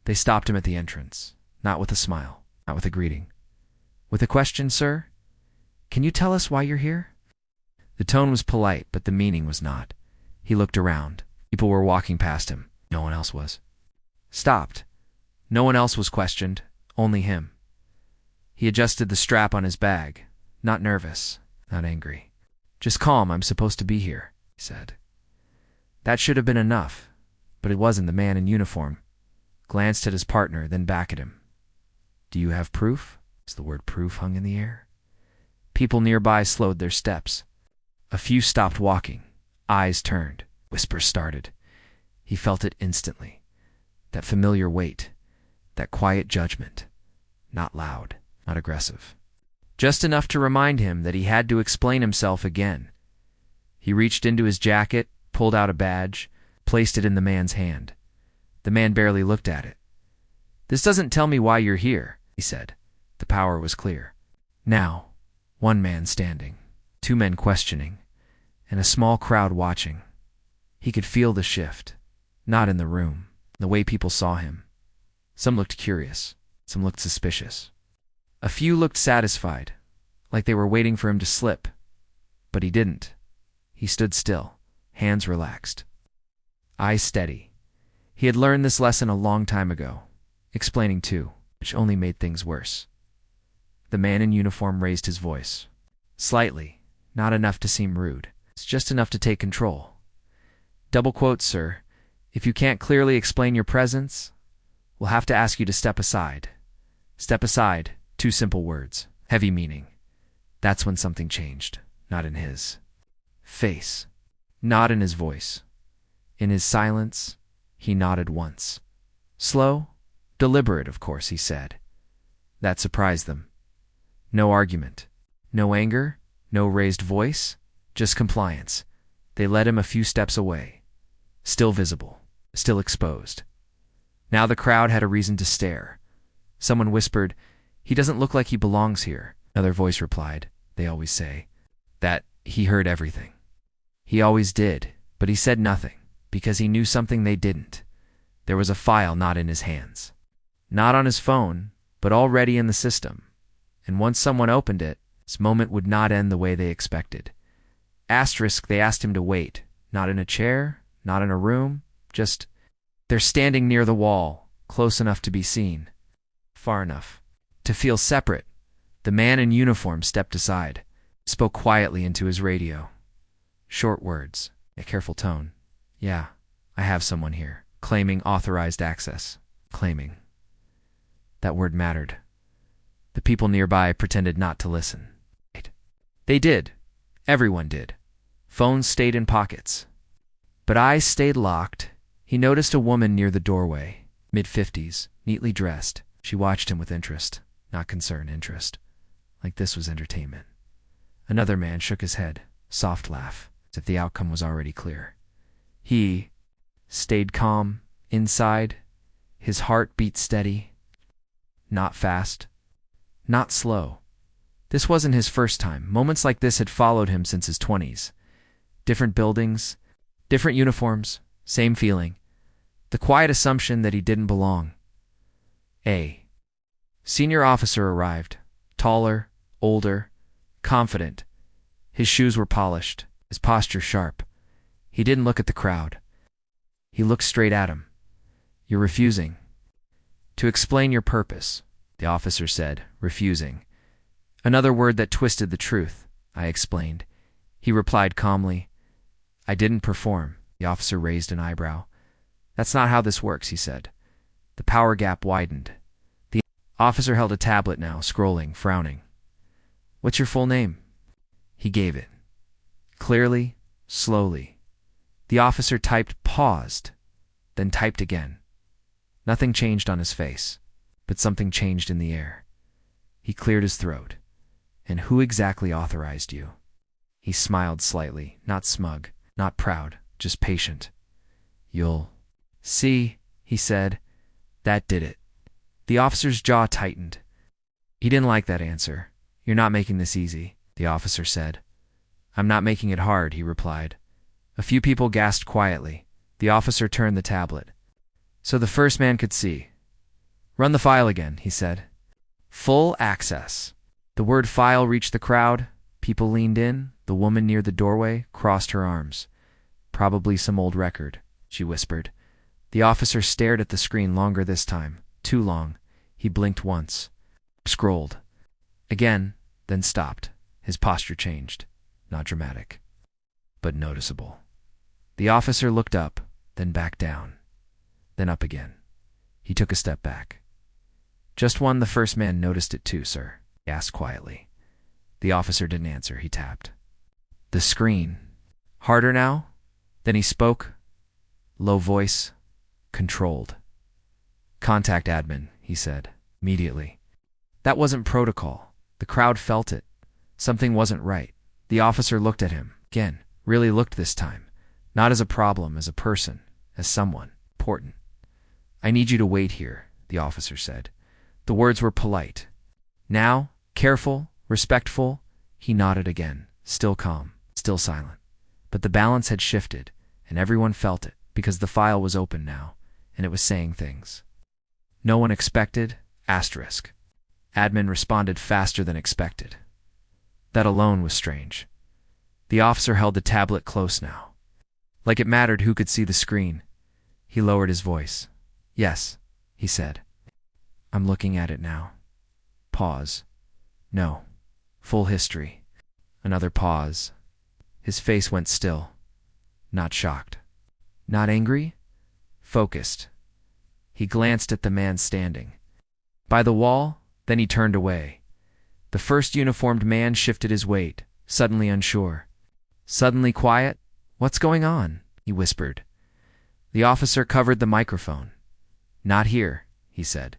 They stopped him at the entrance, not with a smile, not with a greeting. With a question, sir? Can you tell us why you're here? The tone was polite, but the meaning was not. He looked around. People were walking past him. No one else was. Stopped. No one else was questioned, only him. He adjusted the strap on his bag, not nervous, not angry. Just calm, I'm supposed to be here, he said. That should have been enough, but it wasn't. The man in uniform glanced at his partner, then back at him. Do you have proof? As the word proof hung in the air. People nearby slowed their steps. A few stopped walking. Eyes turned. Whispers started. He felt it instantly. That familiar weight. That quiet judgment. Not loud, not aggressive. Just enough to remind him that he had to explain himself again. He reached into his jacket, pulled out a badge, placed it in the man's hand. The man barely looked at it. This doesn't tell me why you're here, he said. The power was clear. Now, one man standing, two men questioning, and a small crowd watching. He could feel the shift, not in the room, the way people saw him. Some looked curious, some looked suspicious. A few looked satisfied, like they were waiting for him to slip. But he didn't. He stood still, hands relaxed, eyes steady. He had learned this lesson a long time ago, explaining too, which only made things worse. The man in uniform raised his voice. Slightly, not enough to seem rude. It's just enough to take control. Double quote, sir. If you can't clearly explain your presence, we'll have to ask you to step aside. Step aside, two simple words, heavy meaning. That's when something changed, not in his face, not in his voice. In his silence, he nodded once. Slow, deliberate, of course, he said. That surprised them. No argument, no anger, no raised voice, just compliance. They led him a few steps away. Still visible, still exposed. Now the crowd had a reason to stare. Someone whispered, "He doesn't look like he belongs here." Another voice replied, they always say, that he heard everything. He always did, but he said nothing, because he knew something they didn't. There was a file not in his hands. Not on his phone, but already in the system. And once someone opened it, this moment would not end the way they expected. Asterisk, they asked him to wait, not in a chair, not in a room, just, they're standing near the wall, close enough to be seen, far enough to feel separate. The man in uniform stepped aside, spoke quietly into his radio. Short words, a careful tone. Yeah, I have someone here, claiming authorized access. Claiming. That word mattered. The people nearby pretended not to listen. They did. Everyone did. Phones stayed in pockets. But eyes stayed locked. He noticed a woman near the doorway, mid-50s, neatly dressed. She watched him with interest, not concern, interest. Like this was entertainment. Another man shook his head, soft laugh, as if the outcome was already clear. He stayed calm, inside. His heart beat steady. Not fast. Not slow. This wasn't his first time. Moments like this had followed him since his 20s. Different buildings, different uniforms, same feeling. The quiet assumption that he didn't belong. A senior officer arrived, taller, older, confident. His shoes were polished, his posture sharp. He didn't look at the crowd. He looked straight at him. You're refusing to explain your purpose, the officer said, refusing. Another word that twisted the truth, I explained. He replied calmly, I didn't perform. The officer raised an eyebrow. That's not how this works, he said. The power gap widened. The officer held a tablet now, scrolling, frowning. What's your full name? He gave it. Clearly, slowly. The officer typed, paused, then typed again. Nothing changed on his face, but something changed in the air. He cleared his throat. And who exactly authorized you? He smiled slightly, not smug, not proud, just patient. You'll see, he said. That did it. The officer's jaw tightened. He didn't like that answer. You're not making this easy, the officer said. I'm not making it hard, he replied. A few people gasped quietly. The officer turned the tablet. So the first man could see. Run the file again, he said. Full access. The word file reached the crowd. People leaned in. The woman near the doorway crossed her arms. Probably some old record, she whispered. The officer stared at the screen longer this time. Too long. He blinked once. Scrolled. Again, then stopped. His posture changed. Not dramatic, but noticeable. The officer looked up, then back down, then up again. He took a step back. Just one. The first man noticed it too, sir, he asked quietly. The officer didn't answer. He tapped. The screen. Harder now? Then he spoke. Low voice. Controlled. Contact admin, he said, immediately. That wasn't protocol. The crowd felt it. Something wasn't right. The officer looked at him. Again, really looked this time. Not as a problem, as a person, as someone important. I need you to wait here, the officer said. The words were polite. Now, careful, respectful, he nodded again, still calm, still silent. But the balance had shifted, and everyone felt it, because the file was open now, and it was saying things. No one expected, asterisk. Admin responded faster than expected. That alone was strange. The officer held the tablet close now. Like it mattered who could see the screen. He lowered his voice. Yes, he said. I'm looking at it now. Pause. No. Full history. Another pause. His face went still. Not shocked. Not angry? Focused. He glanced at the man standing by the wall, then he turned away. The first uniformed man shifted his weight, suddenly unsure. Suddenly quiet. What's going on? He whispered. The officer covered the microphone. Not here, he said.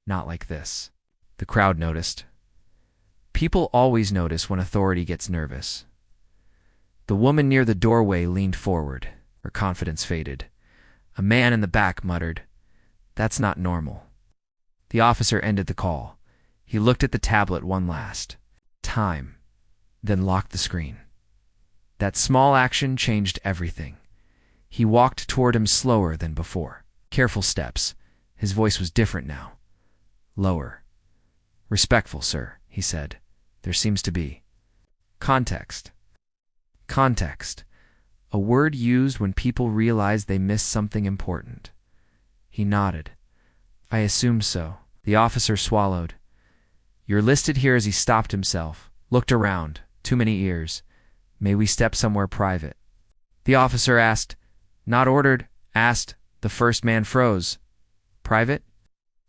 Not like this. The crowd noticed. People always notice when authority gets nervous. The woman near the doorway leaned forward. Her confidence faded. A man in the back muttered, "That's not normal." The officer ended the call. He looked at the tablet one last time, then locked the screen. That small action changed everything. He walked toward him slower than before. Careful steps. His voice was different now. Lower. "Respectful, sir," he said. "There seems to be context." Context. A word used when people realize they missed something important. He nodded. "I assume so." The officer swallowed. "You're listed here." As he stopped himself, looked around. Too many ears. "May we step somewhere private?" The officer asked. "Not ordered." Asked. The first man froze. "Private?"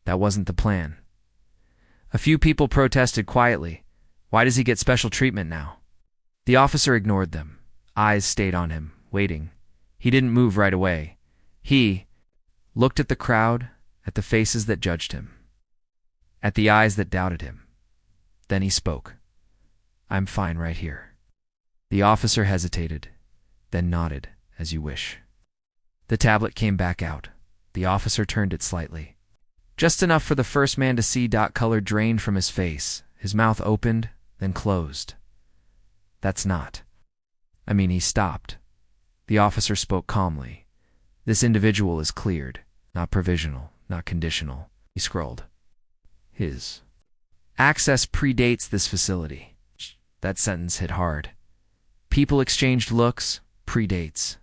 That wasn't the plan. A few people protested quietly. "Why does he get special treatment now?" The officer ignored them. Eyes stayed on him, waiting. He didn't move right away. He looked at the crowd, at the faces that judged him, at the eyes that doubted him. Then he spoke. "I'm fine right here." The officer hesitated, then nodded. "As you wish." The tablet came back out. The officer turned it slightly. Just enough for the first man to see. Color drained from his face. His mouth opened, then closed. "That's not." He stopped. The officer spoke calmly. "This individual is cleared. Not provisional, not conditional." He scrolled. "His access predates this facility." That sentence hit hard. People exchanged looks. Predates.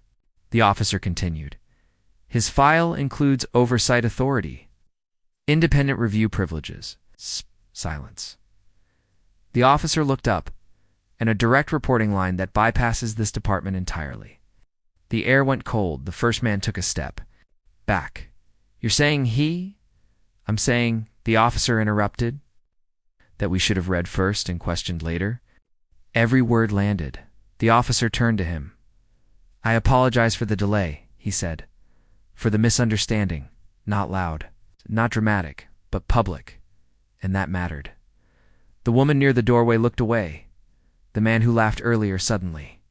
The officer continued. "His file includes oversight authority, independent review privileges." Silence. The officer looked up, and a direct reporting line that bypasses this department entirely. The air went cold. The first man took a step back. "You're saying he?" "I'm saying," the officer interrupted, "that we should have read first and questioned later." Every word landed. The officer turned to him. "I apologize for the delay," he said. "For the misunderstanding. Not loud, not dramatic, but public. And that mattered." The woman near the doorway looked away. The man who laughed earlier suddenly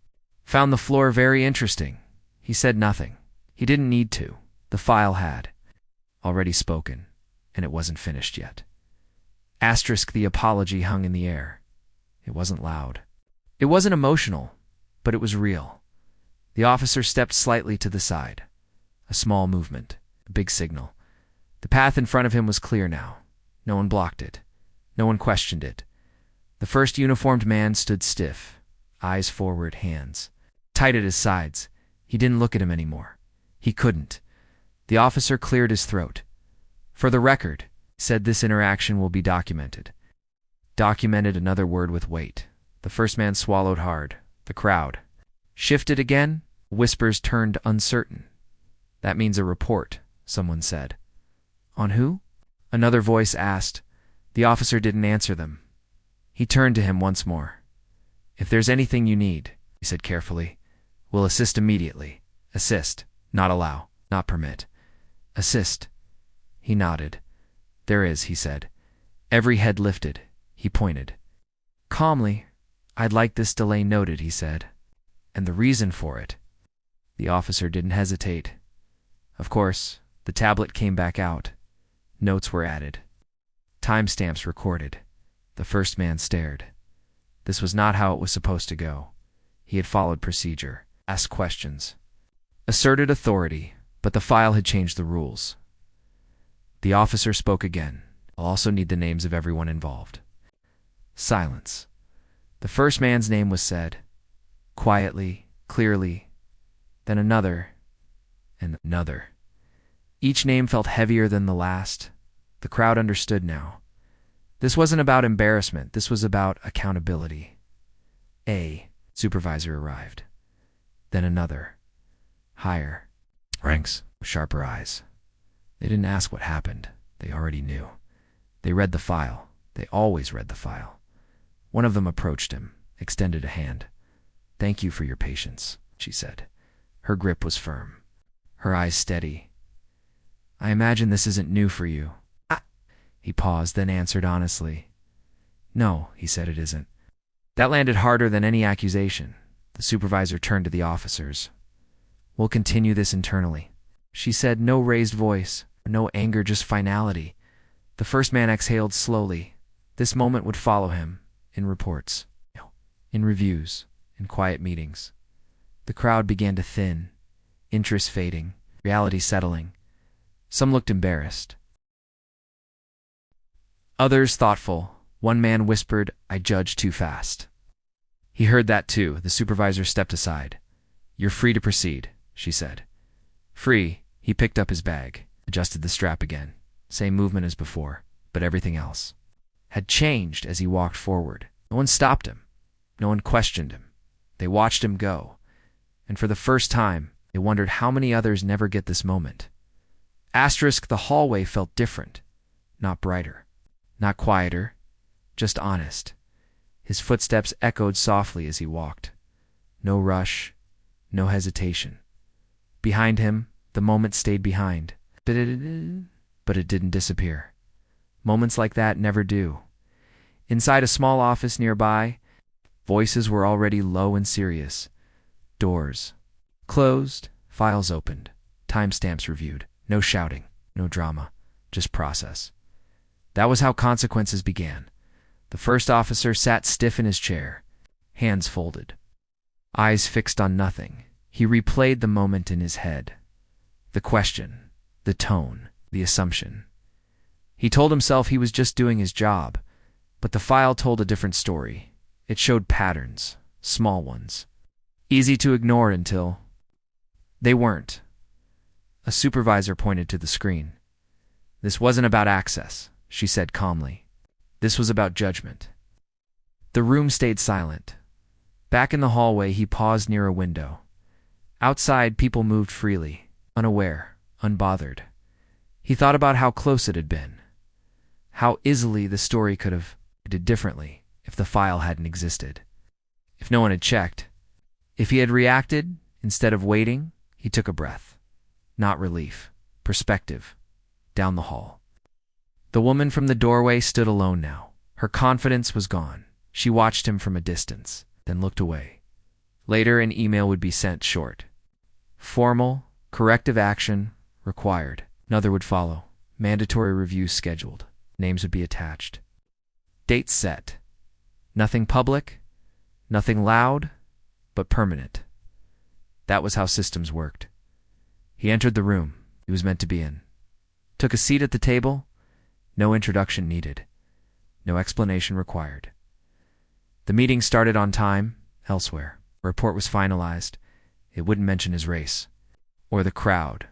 found the floor very interesting. He said nothing. He didn't need to. The file had already spoken, and it wasn't finished yet. Asterisk. The apology hung in the air. It wasn't loud. It wasn't emotional, but it was real. The officer stepped slightly to the side. A small movement, a big signal. The path in front of him was clear now. No one blocked it. No one questioned it. The first uniformed man stood stiff, eyes forward, hands tight at his sides. He didn't look at him anymore. He couldn't. The officer cleared his throat. "For the record," said, "this interaction will be documented." Documented, another word with weight. The first man swallowed hard. The crowd shifted again. Whispers turned uncertain. "That means a report," someone said. "On who?" another voice asked. The officer didn't answer them. He turned to him once more. "If there's anything you need," he said carefully, "we'll assist immediately. Assist, not allow, not permit. Assist." He nodded. "There is," he said. Every head lifted. He pointed. Calmly, "I'd like this delay noted," he said. "And the reason for it." The officer didn't hesitate. Of course, the tablet came back out. Notes were added. Timestamps recorded. The first man stared. This was not how it was supposed to go. He had followed procedure, asked questions, asserted authority, but the file had changed the rules. The officer spoke again. "I'll also need the names of everyone involved." Silence. The first man's name was said, quietly, clearly, then another, and another. Each name felt heavier than the last. The crowd understood now. This wasn't about embarrassment. This was about accountability. A supervisor arrived. Then another. Higher. Ranks. Sharper eyes. They didn't ask what happened. They already knew. They read the file. They always read the file. One of them approached him, extended a hand. "Thank you for your patience," she said. Her grip was firm. Her eyes steady. "I imagine this isn't new for you." He paused, then answered honestly. "No," he said, "it isn't." That landed harder than any accusation. The supervisor turned to the officers. "We'll continue this internally," she said, no raised voice, no anger, just finality. The first man exhaled slowly. This moment would follow him, in reports, in reviews, in quiet meetings. The crowd began to thin, interest fading, reality settling. Some looked embarrassed. Others thoughtful. One man whispered, "I judged too fast." He heard that too. The supervisor stepped aside. "You're free to proceed," she said. Free. He picked up his bag, adjusted the strap again. Same movement as before, but everything else had changed as he walked forward. No one stopped him. No one questioned him. They watched him go. And for the first time, they wondered how many others never get this moment. Asterisk, the hallway felt different. Not brighter. Not quieter. Just honest. His footsteps echoed softly as he walked. No rush. No hesitation. Behind him, the moment stayed behind. But it didn't disappear. Moments like that never do. Inside a small office nearby, voices were already low and serious. Doors closed, files opened, timestamps reviewed. No shouting, no drama, just process. That was how consequences began. The first officer sat stiff in his chair, hands folded, eyes fixed on nothing. He replayed the moment in his head. The question, the tone, the assumption. He told himself he was just doing his job, but the file told a different story. It showed patterns, small ones, easy to ignore until they weren't. A supervisor pointed to the screen. "This wasn't about access," she said calmly. "This was about judgment." The room stayed silent. Back in the hallway, he paused near a window. Outside, people moved freely, unaware, unbothered. He thought about how close it had been, how easily the story could have ended differently if the file hadn't existed, if no one had checked. If he had reacted instead of waiting, he took a breath. Not relief, perspective. Down the hall. The woman from the doorway stood alone now. Her confidence was gone. She watched him from a distance, then looked away. Later, an email would be sent short. Formal, corrective action required. Another would follow. Mandatory review scheduled. Names would be attached. Date set. Nothing public, nothing loud, but permanent. That was how systems worked. He entered the room he was meant to be in. took a seat at the table. No introduction needed. No explanation required. The meeting started on time, elsewhere. A report was finalized. It wouldn't mention his race, or the crowd,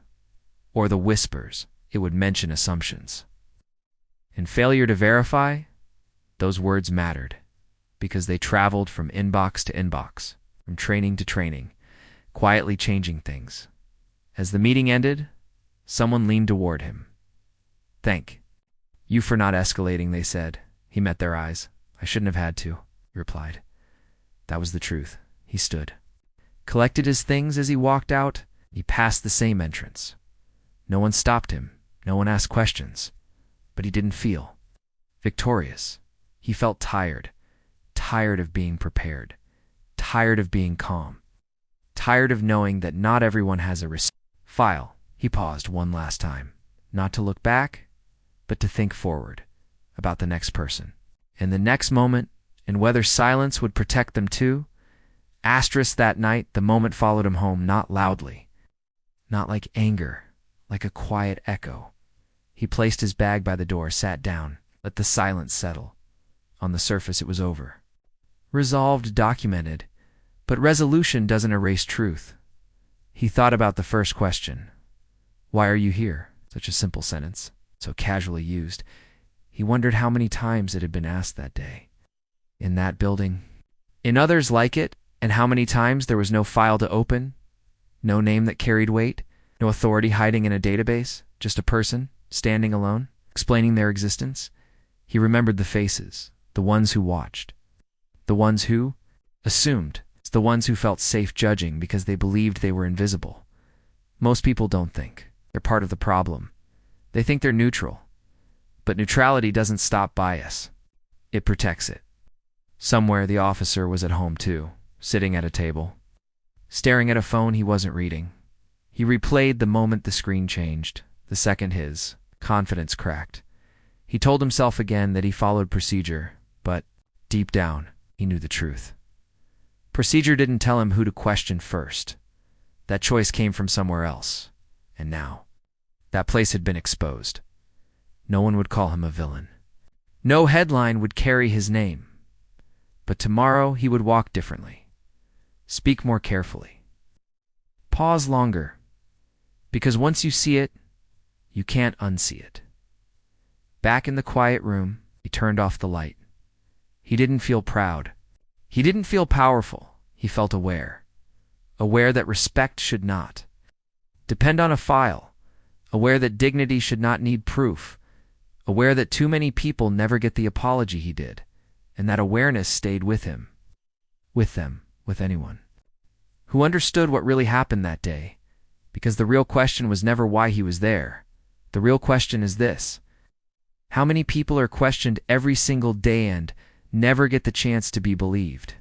or the whispers. It would mention assumptions. In failure to verify, those words mattered, because they traveled from inbox to inbox, from training to training, quietly changing things. As the meeting ended, someone leaned toward him. "Thank you for not escalating," they said. He met their eyes. "I shouldn't have had to," he replied. That was the truth. He stood, collected his things as he walked out. He passed the same entrance. No one stopped him. No one asked questions. But he didn't feel victorious. He felt tired. Tired of being prepared. Tired of being calm. Tired of knowing that not everyone has a file. He paused one last time, not to look back, but to think forward about the next person. And the next moment, and whether silence would protect them too. That night, the moment followed him home, not loudly, not like anger, like a quiet echo. He placed his bag by the door, sat down, let the silence settle. On the surface, it was over. Resolved, documented, but resolution doesn't erase truth. He thought about the first question. Why are you here? Such a simple sentence, so casually used. He wondered how many times it had been asked that day. In that building, in others like it, and how many times there was no file to open, no name that carried weight, no authority hiding in a database, just a person, standing alone, explaining their existence. He remembered the faces, the ones who watched, the ones who assumed, the ones who felt safe judging because they believed they were invisible. Most people don't think. They're part of the problem. They think they're neutral. But neutrality doesn't stop bias. It protects it. Somewhere the officer was at home too, sitting at a table, staring at a phone he wasn't reading. He replayed the moment the screen changed, the second his confidence cracked. He told himself again that he followed procedure, but deep down, he knew the truth. Procedure didn't tell him who to question first. That choice came from somewhere else. And now, that place had been exposed. No one would call him a villain. No headline would carry his name. But tomorrow he would walk differently. Speak more carefully. Pause longer. Because once you see it, you can't unsee it. Back in the quiet room, he turned off the light. He didn't feel proud. He didn't feel powerful. He felt aware. Aware that respect should not depend on a file. Aware that dignity should not need proof. Aware that too many people never get the apology he did. And that awareness stayed with him. With them. With anyone. Who understood what really happened that day. Because the real question was never why he was there. The real question is this. How many people are questioned every single day and never get the chance to be believed?